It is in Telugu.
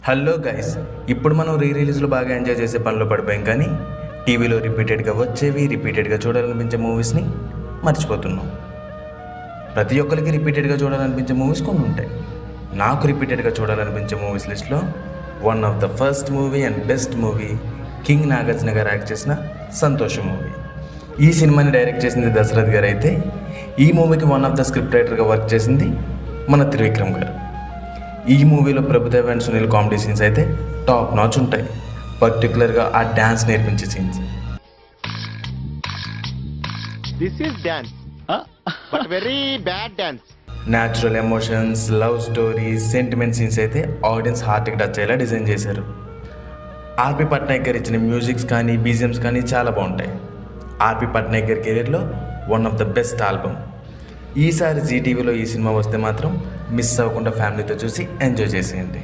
హలో గైస్, ఇప్పుడు మనం రిలీజ్లో బాగా ఎంజాయ్ చేసే పనిలో పడిపోయాం, కానీ టీవీలో రిపీటెడ్గా వచ్చేవి రిపీటెడ్గా చూడాలనిపించే మూవీస్ని మర్చిపోతున్నాం. ప్రతి ఒక్కరికి రిపీటెడ్గా చూడాలనిపించే మూవీస్ కొన్ని ఉంటాయి. నాకు రిపీటెడ్గా చూడాలనిపించే మూవీస్ లిస్ట్లో one of the first movie and best movie king Nagarjuna గారు యాక్ట్ చేసిన సంతోషం మూవీ. ఈ సినిమాని డైరెక్ట్ చేసింది దశరథ్ గారు అయితే, ఈ మూవీకి వన్ ఆఫ్ ద స్క్రిప్ట్ రైటర్గా వర్క్ చేసింది మన త్రివిక్రమ్ గారు. ఈ మూవీలో Prabhudev and Sunil comedy scenes అయితే టాప్ నాచ్ ఉంటాయి. పర్టికులర్గా ఆ డ్యాన్స్ నేర్పించే scenes. This is dance, but very bad dance. Natural emotions, love stories, sentiment scenes అయితే ఆడియన్స్ హార్ట్కి టచ్ అయ్యేలా డిజైన్ చేశారు. ఆర్పి పట్నాయక్ గారు ఇచ్చిన మ్యూజిక్స్ కానీ బీజిఎమ్స్ కానీ చాలా బాగుంటాయి. ఆర్పి పట్నాయక్ గారి కెరీర్లో one of the best album. ఈసారి జీటీవీలో ఈ సినిమా వస్తే మాత్రం మిస్ అవ్వకుండా ఫ్యామిలీతో చూసి ఎంజాయ్ చేసేయండి.